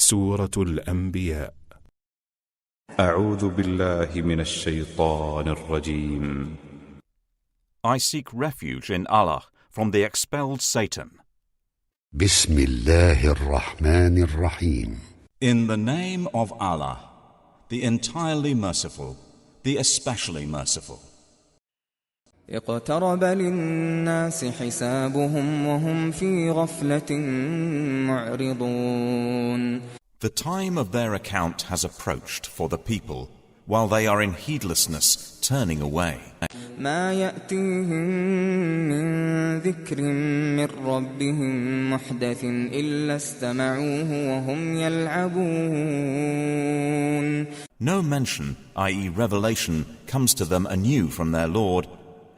سورة الأنبياء. أعوذ بالله من الشيطان الرجيم. I seek refuge in Allah from the expelled Satan. بسم الله الرحمن الرحيم. In the name of Allah, the entirely merciful, the especially merciful. اقترب للناس حسابهم وهم في غفلة معرضون. The time of their account has approached for the people, while they are in heedlessness, turning away. ما يأتيهم من ذكر من ربهم محدث إلا استمعوه وهم يلعبون. No mention, i.e. revelation, comes to them anew from their Lord,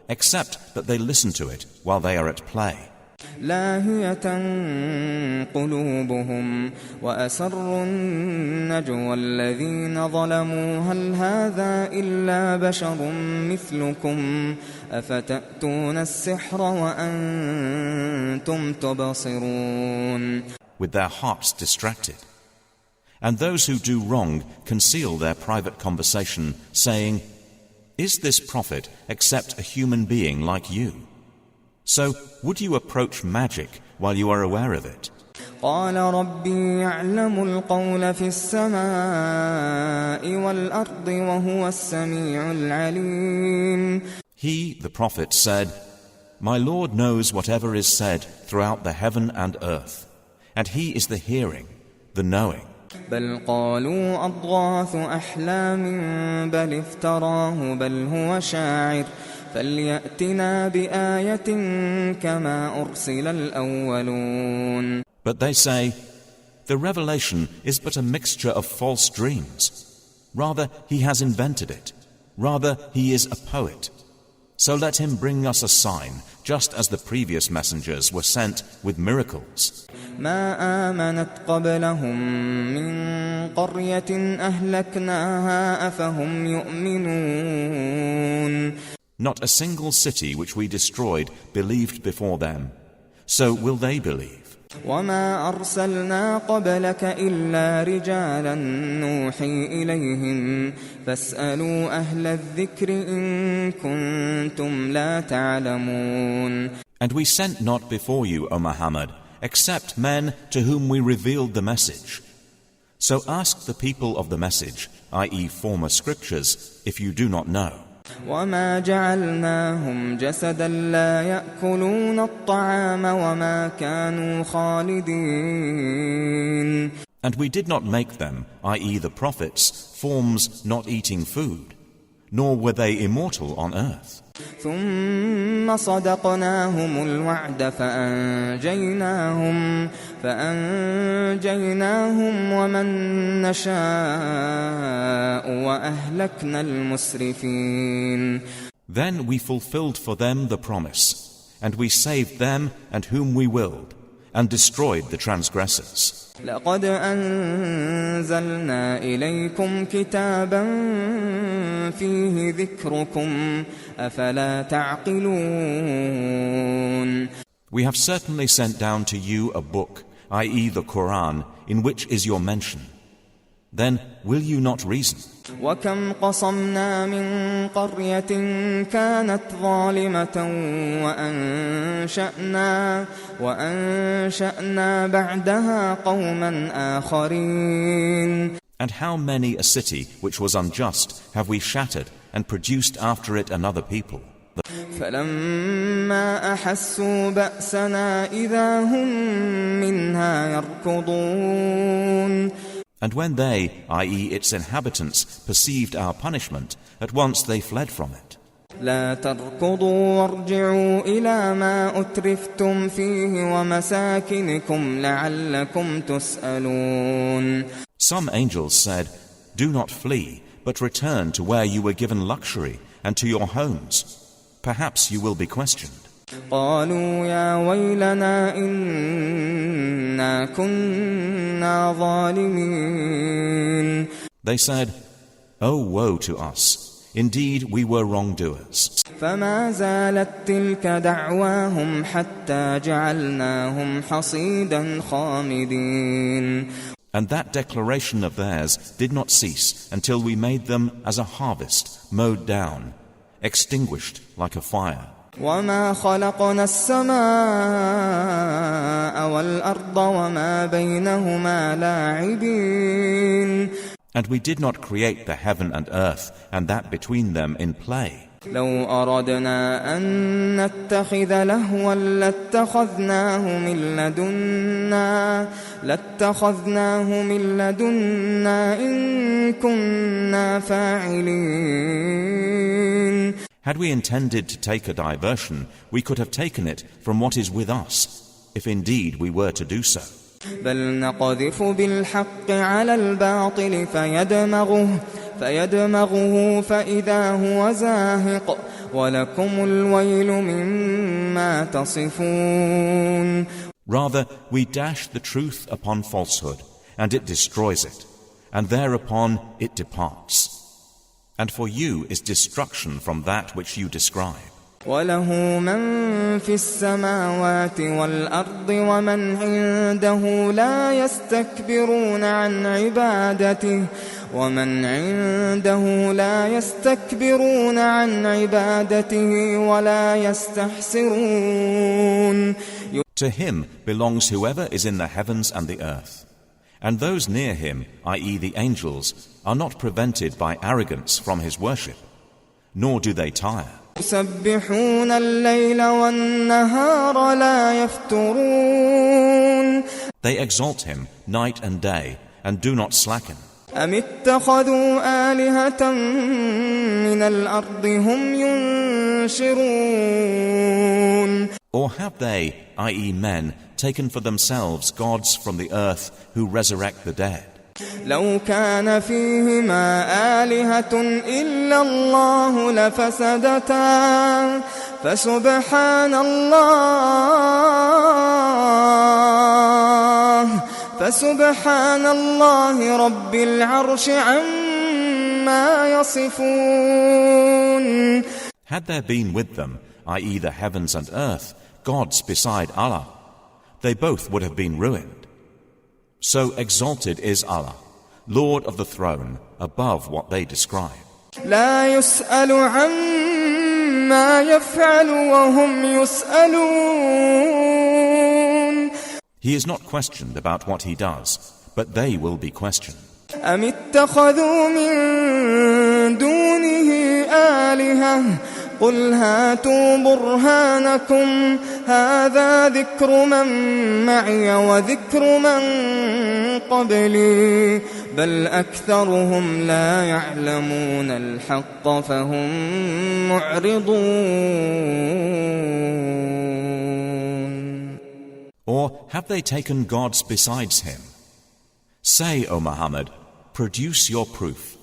except that they listen to it while they are at play. لاهية قلوبهم وأسروا النجوى الذين ظلموا هل هذا إلا بشر مثلكم أفتأتون السحر وأنتم تبصرون. With their hearts distracted. And those who do wrong conceal their private conversation, saying, "Is this prophet except a human being like you?" So, would you approach magic while you are aware of it? قال ربي يعلم القول في السماء والأرض وهو السميع العليم. He, the prophet, said, "My Lord knows whatever is said throughout the heaven and earth, and He is the hearing, the knowing." بل قالوا أضغاث أحلام بل افتراه بل هو شاعر فليأتنا بآية كما أرسل الأولون. But they say, "The revelation is but a mixture of false dreams. Rather, he has invented it. Rather, he is a poet. So let him bring us a sign, just as the previous messengers were sent with miracles." ما آمنت قبلهم من قرية أهلكناها أفهم يؤمنون. Not a single city which we destroyed believed before them. So will they believe. وما أرسلنا قبلك إلا رجالا نوحي إليهم فاسألوا أهل الذكر إن كنتم لا تعلمون. And we sent not before you, O Muhammad, except men to whom we revealed the message. So ask the people of the message, i.e. former scriptures, if you do not know. وما جعلناهم جسدا لا يأكلون الطعام وما كانوا خالدين. And we did not make them, i.e. the prophets, forms not eating food, nor were they immortal on earth. ثم صدقناهم الوعد فأنجيناهم ومن نشاء وأهلكنا المسرفين. Then we fulfilled for them the promise, and we saved them and whom we willed, and destroyed the transgressors. لقد أنزلنا إليكم كتابا فيه ذكركم أفلا تعقلون. We have certainly sent down to you a book, i.e. the Quran, in which is your mention. Then will you not reason? وكم قصمنا من قرية كانت ظالمة وأنشأنا بعدها قوما آخرين. And how many a city which was unjust have we shattered and produced after it another people? فلما أحسوا بأسنا إذا هم منها يركضون. And when they, i.e. its inhabitants, perceived our punishment, at once they fled from it. لا تركضوا وارجعوا إلى ما أترفتم فيه ومساكنكم لعلكم تسألون. Some angels said, "Do not flee, but return to where you were given luxury and to your homes. Perhaps you will be questioned." قالوا يا ويلنا إنا كنا ظالمين. They said, "Oh, woe to us. Indeed, we were wrongdoers." فما زالت تلك دعواهم حتى جعلناهم حصيدا خامدين. And that declaration of theirs did not cease until we made them as a harvest mowed down, extinguished like a fire. وما خلقنا السماء والأرض وما بينهما لاعبين. And we did not create the heaven and earth and that between them in play. لو أردنا أن نتخذ لهوا لاتخذناه من لدنا إن كنا فاعلين. Had we intended to take a diversion, we could have taken it from what is with us, if indeed we were to do so. بل نقذف بالحق على الباطل فيدمغه فإذا هو زاهق ولكم الويل مما تصفون. Rather, we dash the truth upon falsehood, and it destroys it, and thereupon it departs. And for you is destruction from that which you describe. وله من في السماوات والأرض ومن عنده لا يستكبرون عن عبادته ولا يستحسرون. To him belongs whoever is in the heavens and the earth. And those near him, i.e. the angels, are not prevented by arrogance from his worship, nor do they tire. يسبحون الليل والنهار لا يفترون. They exalt him night and day and do not slacken. أم اتخذوا آلهة من الأرض هم ينشرون. Or have they, i.e. men, taken for themselves gods from the earth who resurrect the dead? لو كان فيهما آلهة إلا الله لفسدتا فسبحان الله رب العرش عما يصفون. Had there been with them, i.e. the heavens and earth, gods beside Allah, they both would have been ruined. So exalted is Allah, Lord of the throne, above what they describe. لا يسأل عما يفعل وهم يسألون. He is not questioned about what he does, but they will be questioned. أم اتخذوا من دونه آلهة قل هاتوا برهانكم هذا ذكر من معي وذكر من قبلي بل أكثرهم لا يعلمون الحق فهم معرضون. Or have they taken gods besides him? Say, O Muhammad, produce your proof.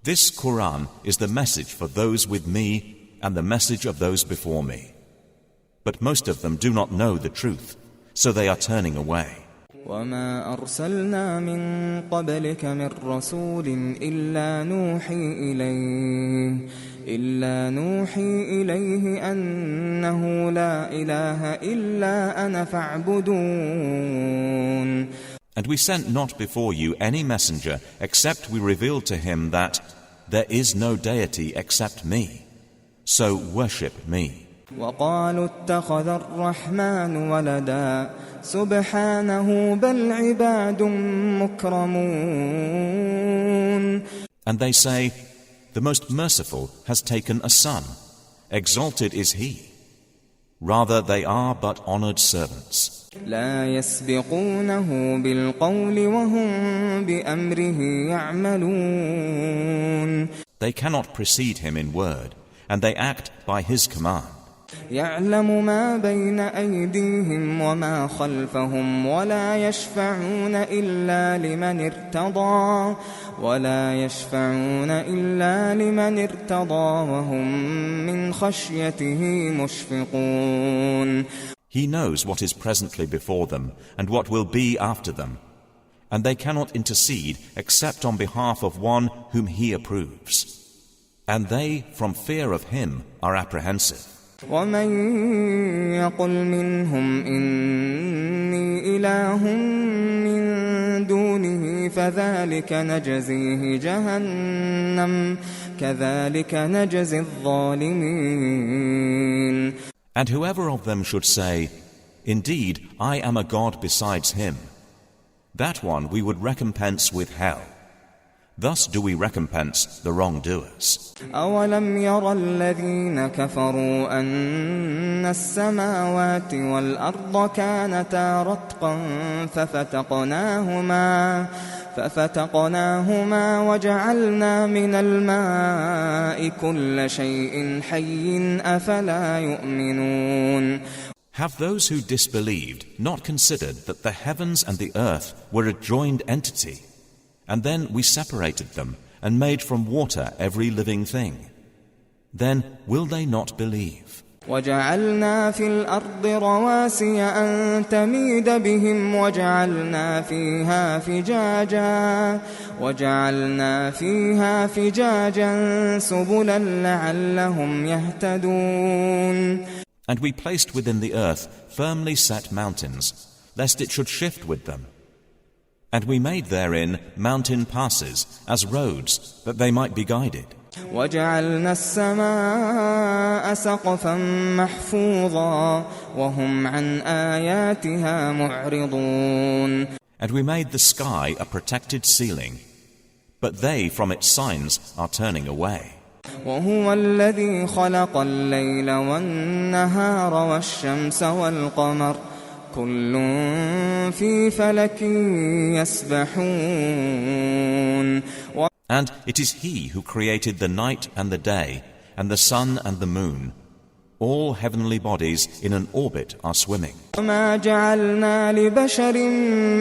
This Quran is the message for those with me and the message of those before me. But most of them do not know the truth, so they are turning away. وما أرسلنا من قبلك من رسول إلا نوحي إليه أنه لا إله إلا أنا فاعبدون. And we sent not before you any messenger except we revealed to him that there is no deity except me. So worship me. وقالوا اتخذ الرحمن ولدا سبحانه بل عباد مكرمون. And they say, the most merciful has taken a son. Exalted is he. Rather, they are but honored servants. لا يسبقونه بالقول وهم بأمره يعملون. They cannot precede him in word, and they act by his command. يعلم ما بين أيديهم وما خلفهم ولا يشفعون إلا لمن ارتضى وهم من خشيته مشفقون. He knows what is presently before them and what will be after them, and they cannot intercede except on behalf of one whom he approves. And they, from fear of him, are apprehensive. ومن يقل منهم إني إله من دونه فذلك نجزيه جهنم كذلك نجزي الظالمين. And whoever of them should say, "Indeed, I am a God besides him," that one we would recompense with hell. Thus do we recompense the wrongdoers. أولم يرى الذين كفروا أن السماوات والأرض كانتا رتقا ففتقناهما وجعلنا من الماء كل شيء حي أفلا يؤمنون. Have those who disbelieved not considered that the heavens and the earth were a joined entity, and then we separated them and made from water every living thing? Then will they not believe? وجعلنا في الأرض رواسي أن تميد بهم وجعلنا فيها فجاجا سبلا لعلهم يهتدون. And we placed within the earth firmly set mountains, lest it should shift with them. And we made therein mountain passes as roads, that they might be guided. وجعلنا السماء سقفا محفوظا وهم عن آياتها معرضون. And we made the sky a protected ceiling, but they from its signs are turning away. وهو الذي خلق الليل والنهار والشمس والقمر كل في فلك يسبحون. And it is He who created the night and the day, and the sun and the moon. All heavenly bodies in an orbit are swimming. وما جعلنا لبشر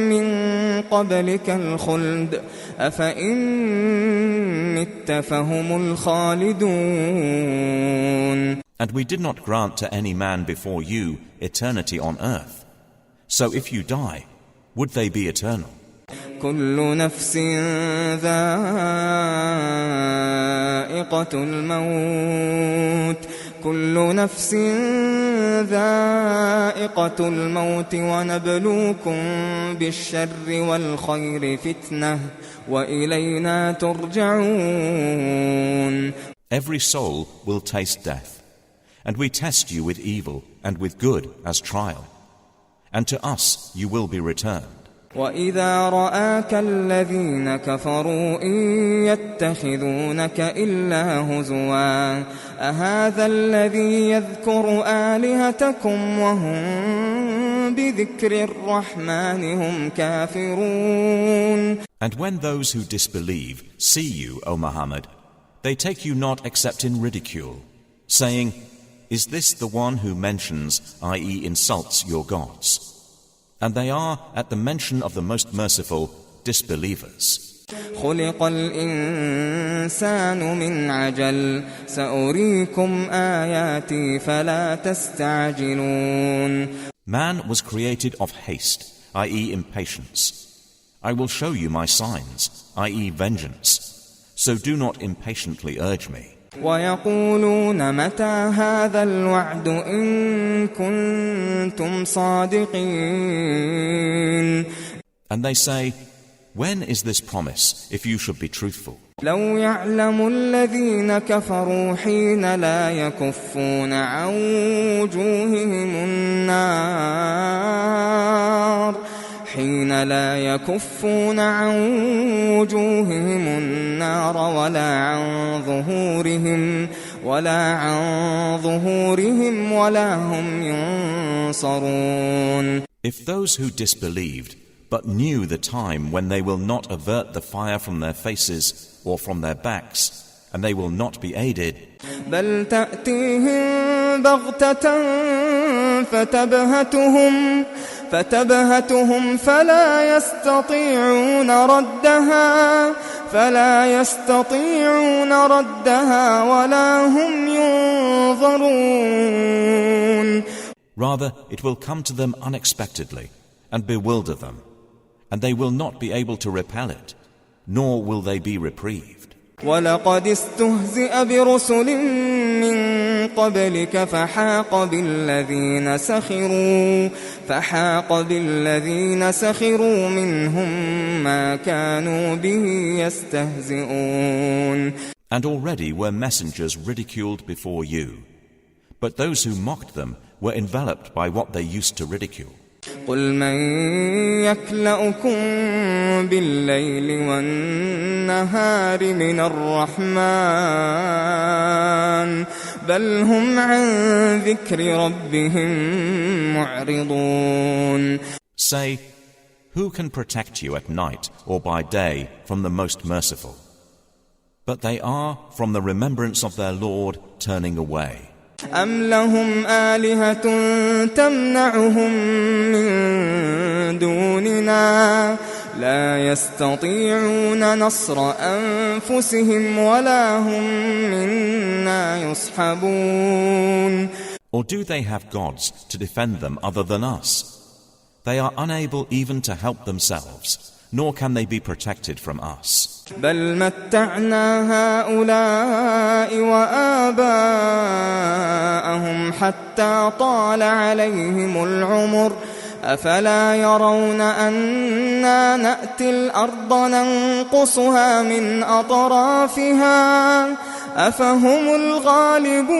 من قبلك الخلد أفإن مت فهم الخالدون. And we did not grant to any man before you eternity on earth. So if you die, would they be eternal? كل نفس ذائقة الموت ونبلوكم بالشر والخير فتنة وإلينا ترجعون. Every soul will taste death, and we test you with evil and with good as trial, and to us you will be returned. وَإِذَا رَآكَ الَّذِينَ كَفَرُوا إِن يَتَّخِذُونَكَ إِلَّا هُزُوًا أَهَذَا الَّذِي يَذْكُرُ آلِهَتَكُمْ وَهُمْ بِذِكْرِ الرَّحْمَنِ هُمْ كَافِرُونَ. And when those who disbelieve see you, O Muhammad, they take you not except in ridicule, saying, "Is this the one who mentions, i.e. insults your gods?" And they are, at the mention of the Most Merciful, disbelievers. خُلِقَ الْإِنسَانُ مِنْ عَجَلٍ سَأُرِيكُمْ آيَاتِي فَلَا تَسْتَعْجِلُونَ. Man was created of haste, i.e. impatience. I will show you my signs, i.e. vengeance. So do not impatiently urge me. وَيَقُولُونَ مَتَى هَذَا الْوَعْدُ إِن كُنتُمْ صَادِقِينَ. And they say, when is this promise, if you should be truthful? لَوْ يَعْلَمُ الَّذِينَ كَفَرُوا حِينَ لا يكفون عن وجوههم النار ولا عن ظهورهم ولا هم ينصرون. If those who disbelieved but knew the time when they will not avert the fire from their faces or from their backs, and they will not be aided, بل تأتيهم بغتة فتبهتهم فلا يستطيعون ردها ولا هم ينظرون. Rather, it will come to them unexpectedly and bewilder them, and they will not be able to repel it, nor will they be reprieved. وَلَقَدِ اسْتُهْزِئَ بِرُسُلٍ مِّن قَبْلِكَ فَحَاقَ بِالَّذِينَ سَخِرُوا مِنْهُم ما كانوا به يستهزئون. And already were messengers ridiculed before you. But those who mocked them were enveloped by what they used to ridicule. قل من يكلؤكم بالليل والنهار من الرحمن بل هم عن ذكر ربهم معرضون. Say, who can protect you at night or by day from the most merciful? But they are from the remembrance of their Lord turning away. أم لهم آلهة تمنعهم من دوننا لا يستطيعون نصر أنفسهم ولا هم منا يصحبون. Or do they have gods to defend them other than us? They are unable even to help themselves, nor can they be protected from us. بل متعنا هؤلاء وآباءهم حتى طال عليهم العمر أفلا يرون أنا نأتي الأرض ننقصها من أطرافها أفهم الغالبون.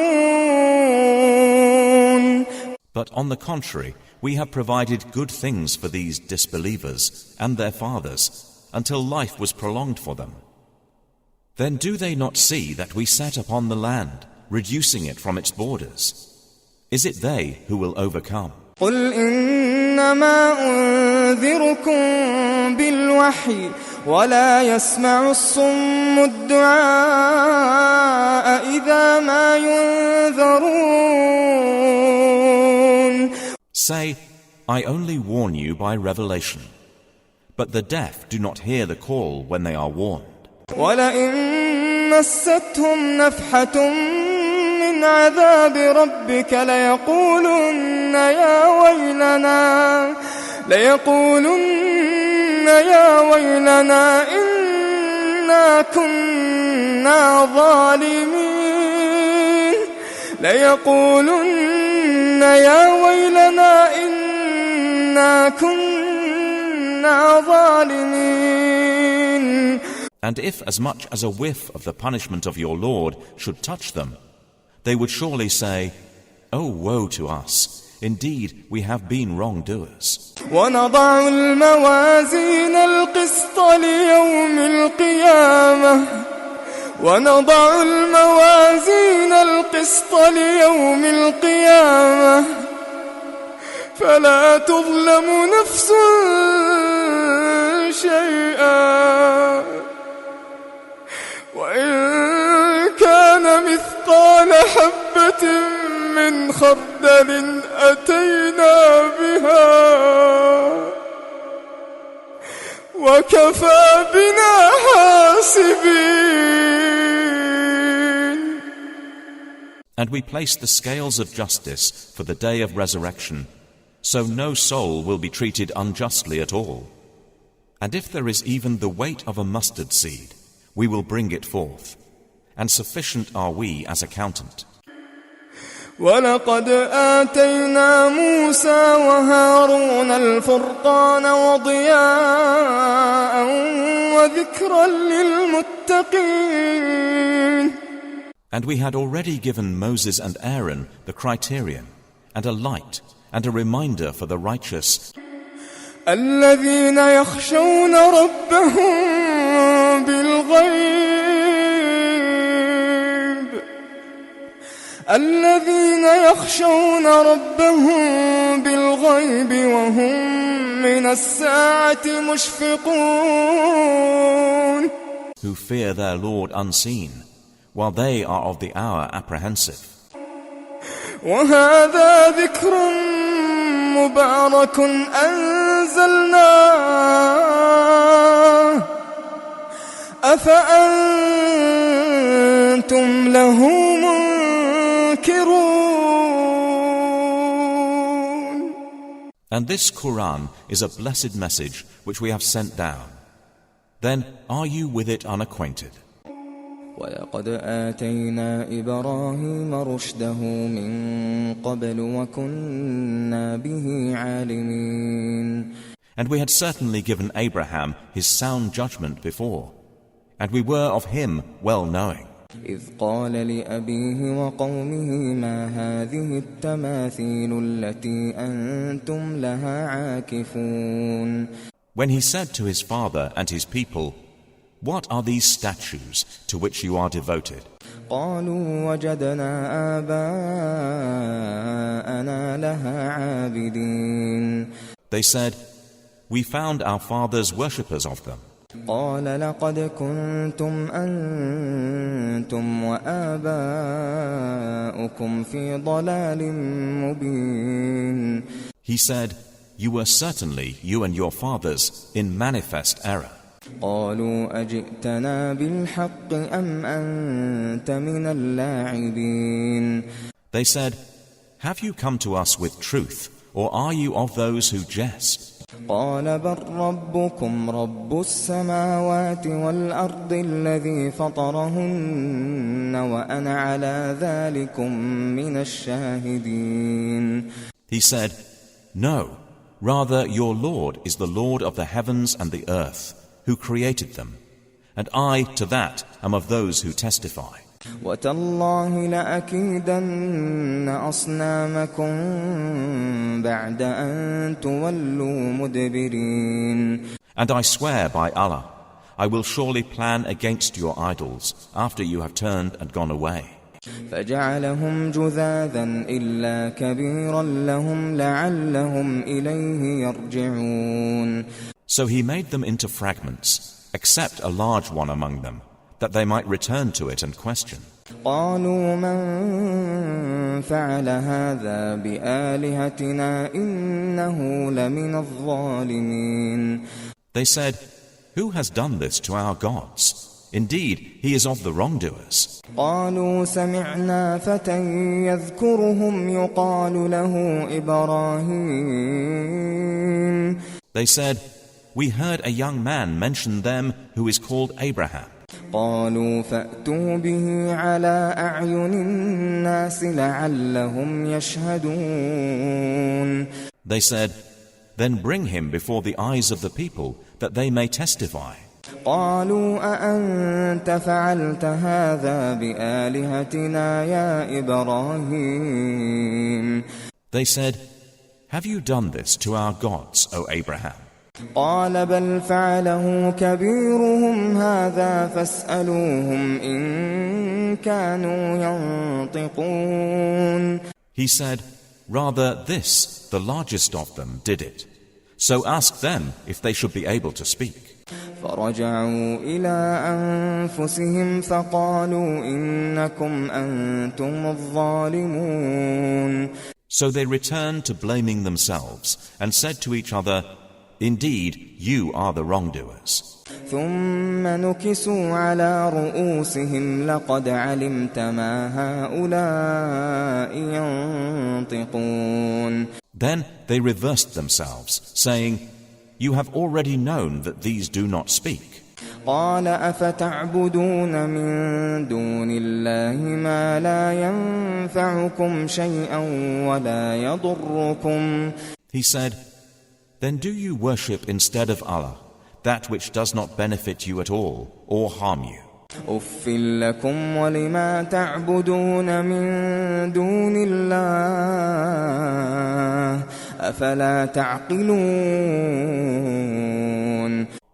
But on the contrary, we have provided good things for these disbelievers and their fathers until life was prolonged for them. Then do they not see that we set upon the land, reducing it from its borders? Is it they who will overcome? قل إنما أنذركم بالوحي ولا يسمع الصم الدعاء إذا ما ينذرون. Say, I only warn you by revelation. But the deaf do not hear the call when they are warned. وَلَئِن مَّسَّتْهُمْ نَفْحَةٌ مِّنْ عَذَابِ رَبِّكَ لَيَقُولُنَّ يَا وَيْلَنَا إِنَّا كُنَّا ظَالِمِينَ. لَيَقُولُنَّ يَا وَيْلَنَا إِنَّا كُنَّا ظَالِمِينَ. And if as much as a whiff of the punishment of your Lord should touch them, they would surely say, "Oh, woe to us! Indeed, we have been wrongdoers." ونضع الموازين القسط ليوم القيامة فلا تظلم نفس شيئا وإن كان مثقال حبة من خردل أتينا بها وكفى بنا حاسبين. And we place the scales of justice for the day of resurrection, so no soul will be treated unjustly at all. And if there is even the weight of a mustard seed, we will bring it forth, and sufficient are we as accountant. ولقد آتينا موسى وهارون الفرقان وضياء وذكرا للمتقين. And we had already given Moses and Aaron the criterion, and a light, and a reminder for the righteous. الذين يخشون ربهم بالغيب وهم من الساعة مشفقون. Who fear their Lord unseen, while they are of the hour apprehensive. وهذا ذكر مبارك أنزلناه أفأنتم له منكرون. And this Quran is a blessed message which we have sent down. Then are you with it unacquainted? وَلَقَدْ آتَيْنَا إِبْرَاهِيمَ رُشْدَهُ مِنْ قَبْلُ وَكُنَّا بِهِ عَالِمِينَ. And we had certainly given Abraham his sound judgment before, and we were of him well knowing. إذ قال لأبيه وقومه ما هذه التماثيل التي أنتم لها عاكفون. When he said to his father and his people, "What are these statues to which you are devoted?" قالوا وجدنا آباءنا لها عابدين. They said, "We found our fathers worshippers of them." قال لقد كنتم أنتم وآباؤكم في ضلال مبين. He said, "You were certainly, you and your fathers, in manifest error." قالوا أجئتنا بالحق أم أنت من اللاعبين. They said, "Have you come to us with truth, or are you of those who jest?" قال بل ربكم رب السماوات والأرض الذي فطرهن وأنا على ذلكم من الشاهدين. He said, "No, rather your Lord is the Lord of the heavens and the earth, who created them, and I to that am of those who testify." وتالله لأكيدن أصنامكم بعد أن تولوا مدبرين. And I swear by Allah, I will surely plan against your idols after you have turned and gone away. فجعلهم جذاذا إلا كبيرا لهم لعلهم إليه يرجعون. So he made them into fragments, except a large one among them, that they might return to it and question. قالوا من فعل هذا بآلهتنا إنه لمن الظالمين. They said, "Who has done this to our gods? Indeed, he is of the wrongdoers." قالوا سمعنا فتى يذكرهم يقال له إبراهيم. They said, "We heard a young man mention them who is called Abraham." قالوا فأتوا به على أعين الناس لعلهم يشهدون. They said, "Then bring him before the eyes of the people, that they may testify." قالوا أأنت فعلت هذا بآلهتنا يا إبراهيم. They said, "Have you done this to our gods, O Abraham?" قال بل فعله كبيرهم هذا فاسألوهم إن كانوا ينطقون. He said, "Rather this, the largest of them, did it. So ask them if they should be able to speak." فرجعوا إلى أنفسهم فقالوا إنكم أنتم الظالمون. So they returned to blaming themselves and said to each other, "Indeed, you are the wrongdoers." ثم نكسوا على رؤوسهم لقد علمت ما هؤلاء ينطقون. Then they reversed themselves, saying, "You have already known that these do not speak." قال أفتعبدون من دون الله ما لا ينفعكم شيئا ولا يضركم. He said, "Then do you worship instead of Allah that which does not benefit you at all or harm you?" أف لكم ولما تعبدون من دون الله أفلا تعقلون.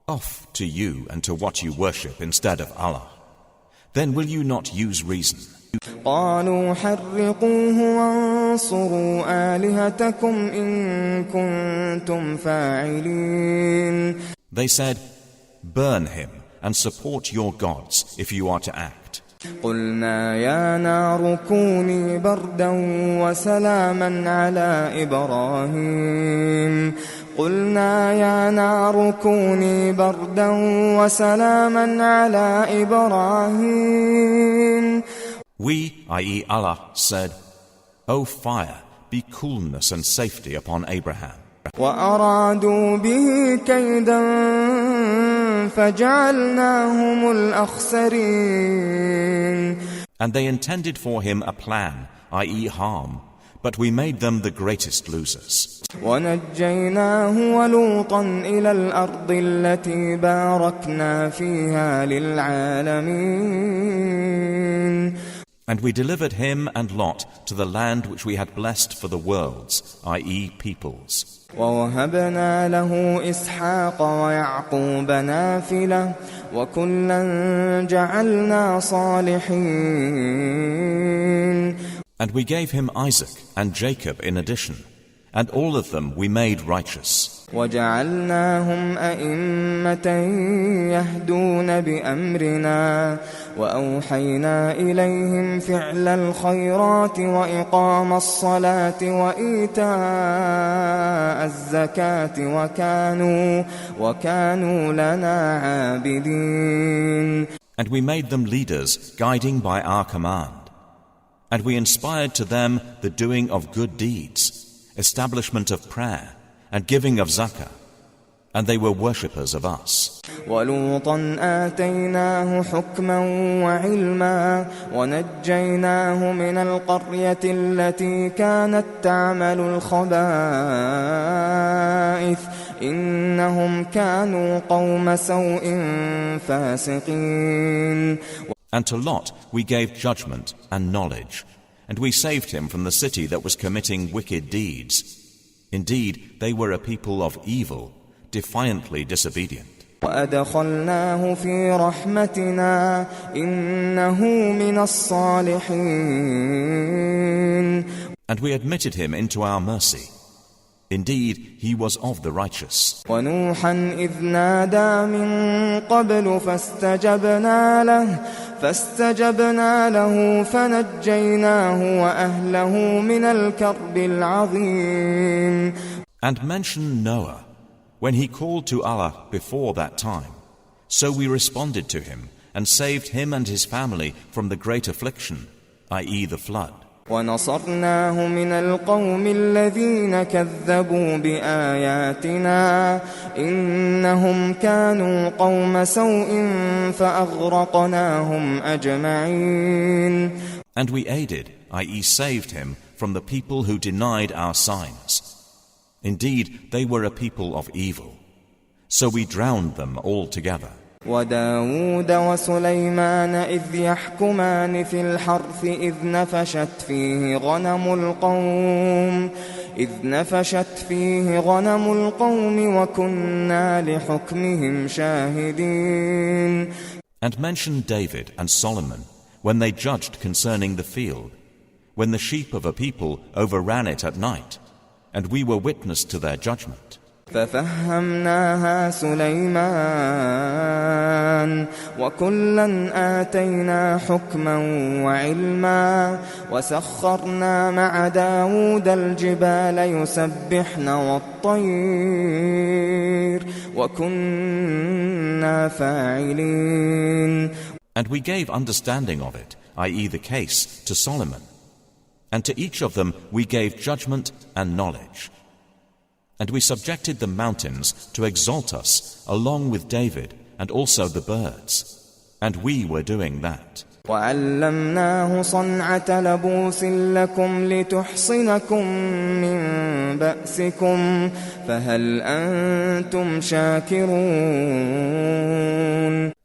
Off to you and to what you worship instead of Allah. Then will you not use reason? قالوا حرقوه وانصروا آلهتكم إن كنتم فاعلين. They said, "Burn him and support your gods if you are to act." قلنا يا نار كوني بردا وسلاما على إبراهيم. قلنا يا نار كوني بردا وسلاما على إبراهيم. We, i.e. Allah, said, "O fire, be coolness and safety upon Abraham." وأرادوا به كيدا فجعلناهم الأخسرين. And they intended for him a plan, i.e. harm, but we made them the greatest losers. ونجيناه ولوطا إلى الأرض التي باركنا فيها للعالمين. And we delivered him and Lot to the land which we had blessed for the worlds, i.e. peoples. ووهبنا له إسحاق ويعقوب نافلة وكلا جعلنا صالحين. And we gave him Isaac and Jacob in addition, and all of them we made righteous. وجعلناهم أئمة يهدون بأمرنا وأوحينا إليهم فعل الخيرات وإقام الصلاة وإيتاء الزكاة وكانوا لنا عابدين. And we made them leaders, guiding by our command. And we inspired to them the doing of good deeds, establishment of prayer, and giving of zakah, and they were worshippers of us. ولوطا آتيناه حكما وعلما ونجيناه من القرية التي كانت تعمل الخبائث إنهم كانوا قوم سوء فاسقين. And to Lot we gave judgment and knowledge, and we saved him from the city that was committing wicked deeds. Indeed, they were a people of evil, defiantly disobedient. وأدخلناه في رحمتنا إنه من الصالحين. And we admitted him into our mercy. Indeed, he was of the righteous. ونوحا إذ نادى من قبل فاستجبنا له فنجيناه وأهله من الكرب العظيم. And mention Noah, when he called to Allah before that time. So we responded to him and saved him and his family from the great affliction, i.e. the flood. ونصرناه من القوم الذين كذبوا بآياتنا إنهم كانوا قوم سوء فأغرقناهم أجمعين. And we aided, i.e. saved him, from the people who denied our signs. Indeed, they were a people of evil. So we drowned them all together. وداود وسليمان إذ يحكمان في الحرث إذ نفشت فيه غنم القوم وكنا لحكمهم شاهدين. And mention David and Solomon when they judged concerning the field, when the sheep of a people overran it at night, and we were witness to their judgment. ففهمناها سليمان وكلا آتينا حكما وعلما وسخرنا مع داود الجبال يسبحن والطير وكنا فاعلين. And we gave understanding of it, i.e. the case, to Solomon. And to each of them we gave judgment and knowledge. And we subjected the mountains to exalt us along with David and also the birds. And we were doing that. وعلمناه صنعة لبوس لكم لتحصنكم من بأسكم فهل أنتم شاكرون.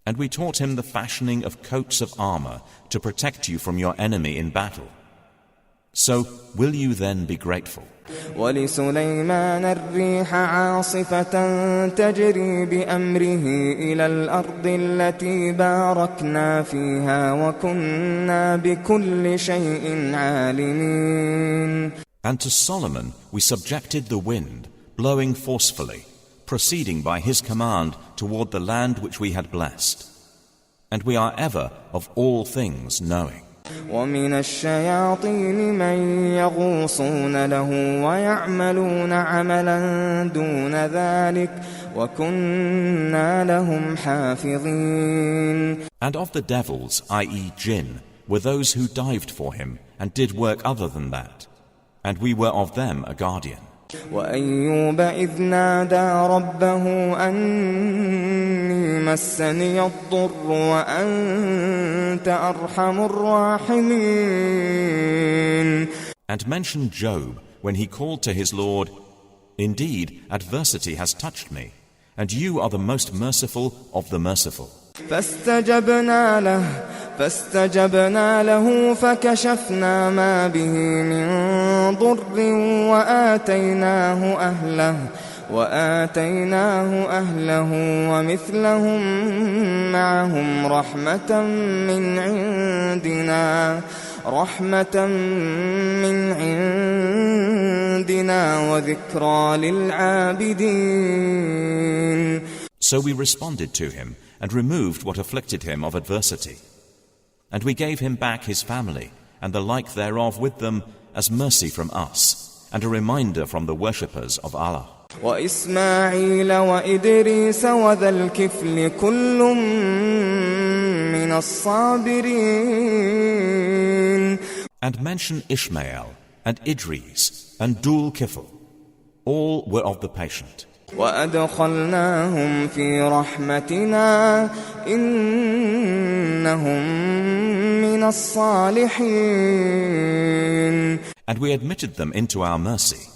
And we taught him the fashioning of coats of armor to protect you from your enemy in battle. So will you then be grateful? ولسليمان الريح عاصفة تجري بأمره إلى الأرض التي باركنا فيها وكنا بكل شيء عالمين. And to Solomon we subjected the wind, blowing forcefully, proceeding by his command toward the land which we had blessed. And we are ever of all things knowing. ومن الشياطين من يغوصون له ويعملون عملا دون ذلك وكنا لهم حافظين. And of the devils, i.e. jinn, were those who dived for him and did work other than that. And we were of them a guardian. وأيوب إذ نادى ربه أني مسني الضر وأنت أرحم الراحمين. And mention Job when he called to his Lord, "Indeed, adversity has touched me, and you are the most merciful of the merciful." فاستجبنا له فكشفنا ما به من ضر وآتيناه أهله ومثلهم معهم رحمة من عندنا وذكرى للعابدين. So we responded to him and removed what afflicted him of adversity. And we gave him back his family and the like thereof with them as mercy from us and a reminder from the worshippers of Allah. وإسماعيل وإدريس وذا الكفل كل من الصابرين. And mention Ishmael and Idris and Dul Kifl. All were of the patient. وأدخلناهم في رحمتنا إنهم من الصالحين. And we admitted them into our mercy.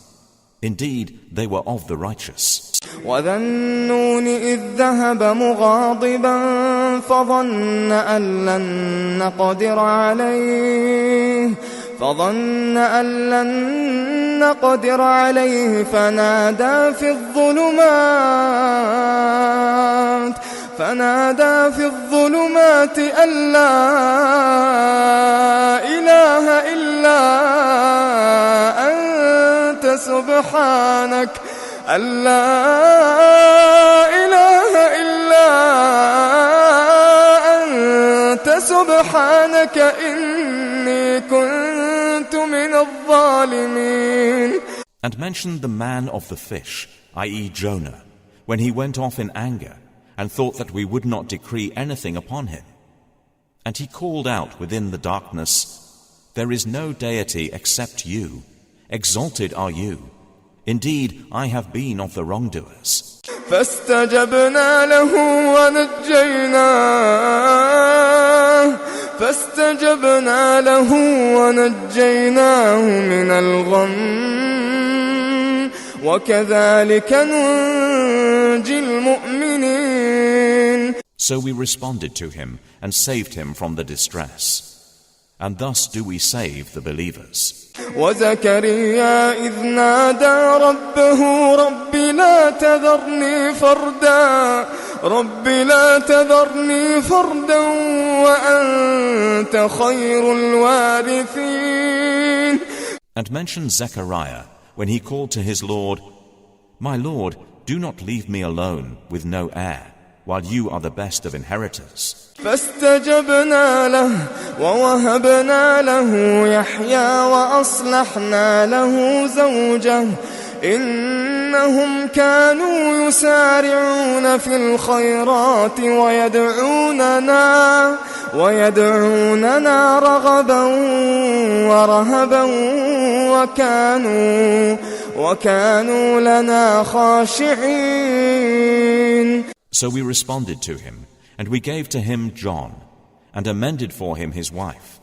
Indeed, they were of the righteous. وذا النون إذ ذهب مغاضبا فظن أن لن نقدر عليه فنادى في الظلمات أن لا إله إلا أنت سبحانك إني كنت من الظالمين. And mention the man of the fish, i.e. Jonah, when he went off in anger and thought that we would not decree anything upon him. And he called out within the darkness, "There is no deity except you. Exalted are you. Indeed, I have been of the wrongdoers." فاستجبنا له ونجيناه من الغم وكذلك ننجي المؤمنين. So we responded to him and saved him from the distress. And thus do we save the believers. وزكريا إذ نادى ربه رب لا تذرني فردا وأنت خير الوارثين. And mention Zechariah when he called to his Lord, "My Lord, do not leave me alone with no heir, while you are the best of inheritors." فاستجبنا له ووهبنا له يحيى وأصلحنا له زوجه إنهم كانوا يسارعون في الخيرات ويدعوننا رغبا ورهبا وكانوا لنا خاشعين. So we responded to him, and we gave to him John, and amended for him his wife.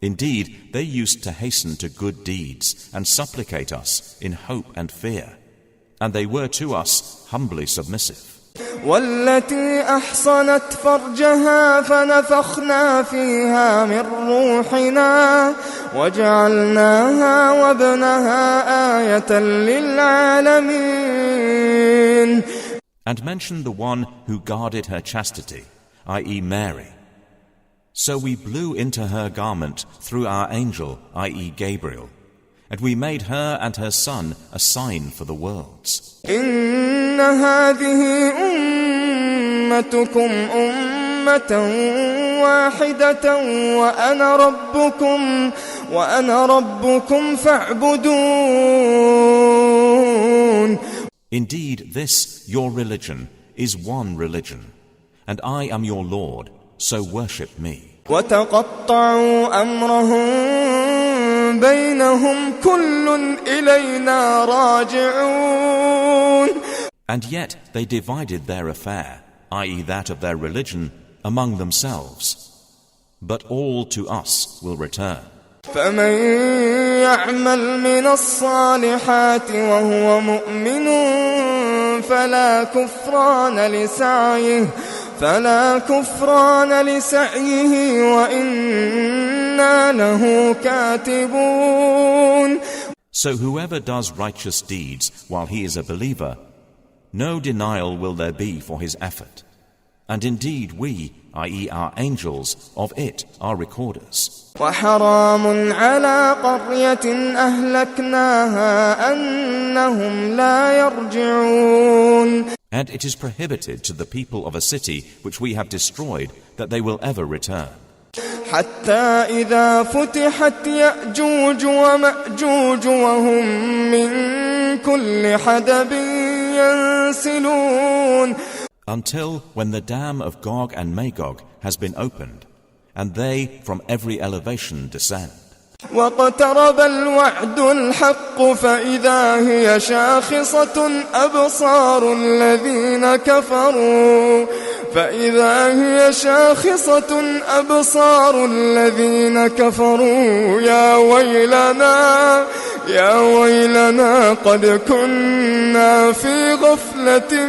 Indeed, they used to hasten to good deeds and supplicate us in hope and fear, and they were to us humbly submissive. والتي أحصنت فرجها فنفخنا فيها من روحنا وجعلناها وابنها آية للعالمين. And mention the one who guarded her chastity, i.e. Mary. So we blew into her garment through our angel, i.e. Gabriel, and we made her and her son a sign for the worlds. إن هذه أمتكم أمة واحدة وأنا ربكم فاعبدون. Indeed, this, your religion, is one religion, and I am your Lord, so worship me. وتقطعوا أمرهم بينهم كل إلينا راجعون. And yet they divided their affair, i.e. that of their religion, among themselves. But all to us will return. فمن يعمل من الصالحات وهو مؤمن فلا كفران لسعيه وإنا له كاتبون. So whoever does righteous deeds while he is a believer, no denial will there be for his effort. And indeed we, i.e. our angels, of it are recorders. وحرام على قرية أهلكناها أنهم لا يرجعون. And it is prohibited to the people of a city which we have destroyed that they will ever return. حتى إذا فتحت يأجوج ومأجوج وهم من كل حدب ينسلون. Until when the dam of Gog and Magog has been opened, and they from every elevation descend. واقترب الوعد الحق فإذا هي شاخصة أبصار الذين كفروا يا ويلنا قد كنا في غفلة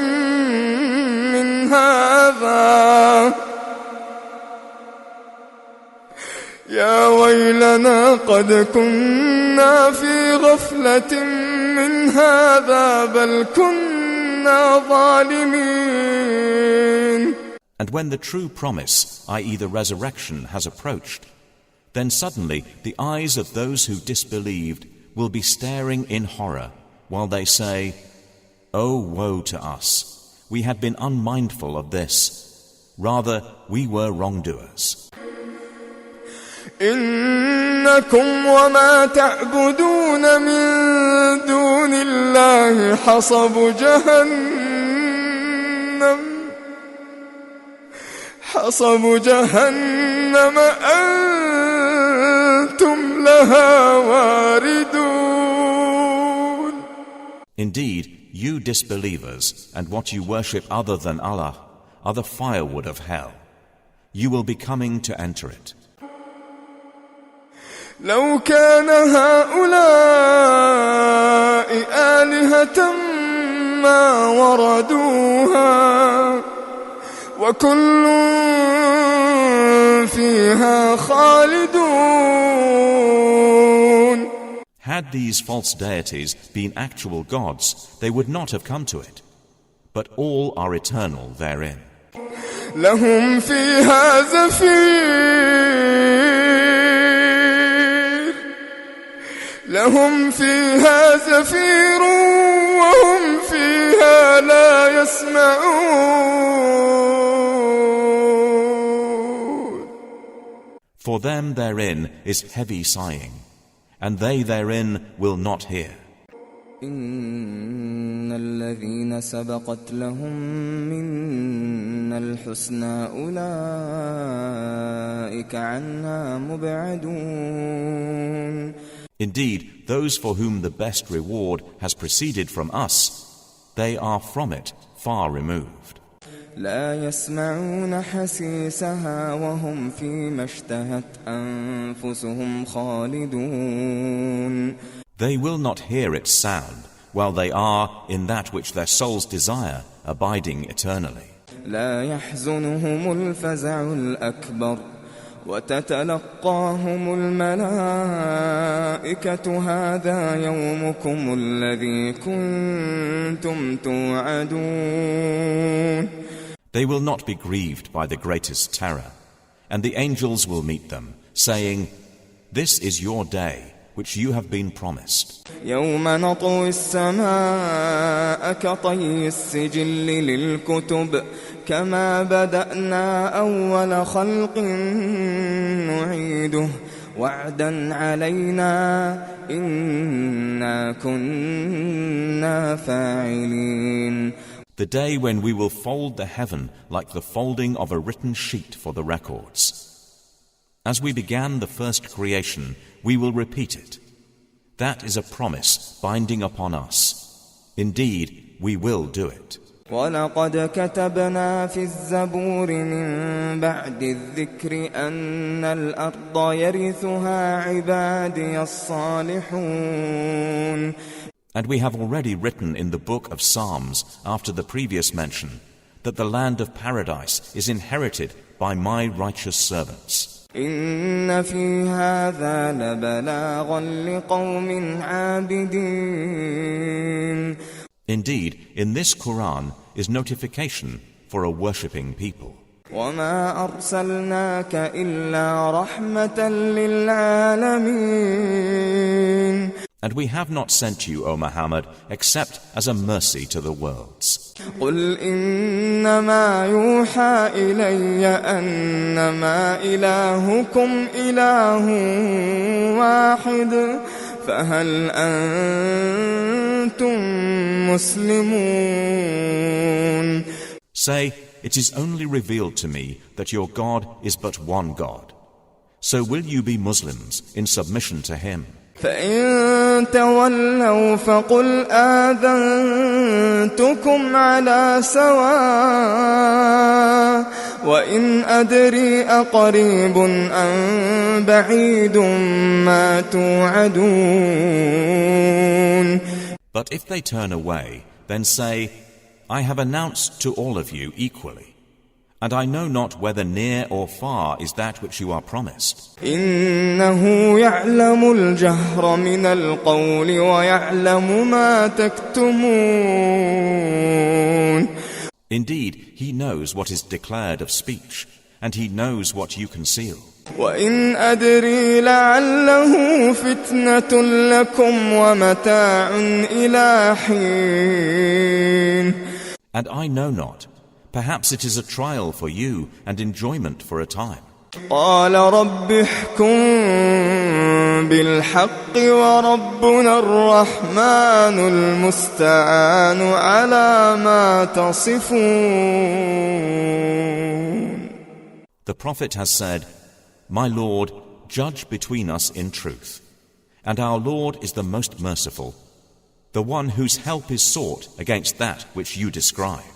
من هذا يا ويلنا قد كنا في غفلة من هذا بل كنا ظالمين. And when the true promise, i.e. the resurrection, has approached, then suddenly the eyes of those who disbelieved will be staring in horror, while they say, "Oh, woe to us! We had been unmindful of this. Rather, we were wrongdoers." إنكم وما تعبدون من دون الله حصب جهنم أنتم لها واردون. Indeed, you disbelievers and what you worship other than Allah are the firewood of hell. You will be coming to enter it. لو كان هؤلاء آلهة ما وردوها وكل فيها خالدون. Had these false deities been actual gods, they would not have come to it. But all are eternal therein. لهم فيها زفير وهم فيها لا يسمعون. For them therein is heavy sighing, and they therein will not hear. إن الذين سبقت لهم منا الحسنى أولئك عنها مبعدون. Indeed, those for whom the best reward has proceeded from us, they are from it far removed. لا يسمعون حسيسها وهم فيما اشتهت أنفسهم خالدون. They will not hear its sound, while they are in that which their souls desire, abiding eternally. لا يحزنهم الفزع الأكبر وتتلقاهم الملائكة هذا يومكم الذي كنتم توعدون. They will not be grieved by the greatest terror, and the angels will meet them, saying, "This is your day, which you have been promised." يوم نطوي السماء كطي السجل للكتب كما بدأنا أول خلق نعيده وعدا علينا إنا كنا فاعلين. The day when we will fold the heaven like the folding of a written sheet for the records. As we began the first creation, we will repeat it. That is a promise binding upon us. Indeed, we will do it. ولقد كتبنا في الزبور من بعد الذكر أن الأرض يرثها عبادي الصالحون. And we have already written in the book of Psalms after the previous mention that the land of paradise is inherited by my righteous servants. إن في هذا لبلاغا لقوم عابدين. Indeed, in this Quran is notification for a worshipping people. وما أرسلناك إلا رحمة للعالمين. And we have not sent you, O Muhammad, except as a mercy to the worlds. قل إنما يوحى إلي أنما إلهكم إله واحد فهل أنتم مسلمون. Say, it is only revealed to me that your God is but one God. So will you be Muslims in submission to him? فإن تولوا فقل آذنتكم على سواء وإن أدري أقريب أم بعيد ما توعدون. But if they turn away, then say, I have announced to all of you equally, and I know not whether near or far is that which you are promised. إنه يعلم الجهر من القول ويعلم ما تكتمون. Indeed, he knows what is declared of speech, and he knows what you conceal. وإن أدري لعله فتنة لكم ومتاع إلى حين. And I know not. Perhaps it is a trial for you and enjoyment for a time. قال رب احكم بالحق وربنا الرحمن المستعان على ما تصفون. The Prophet has said, My Lord, judge between us in truth. And our Lord is the most merciful, the one whose help is sought against that which you describe.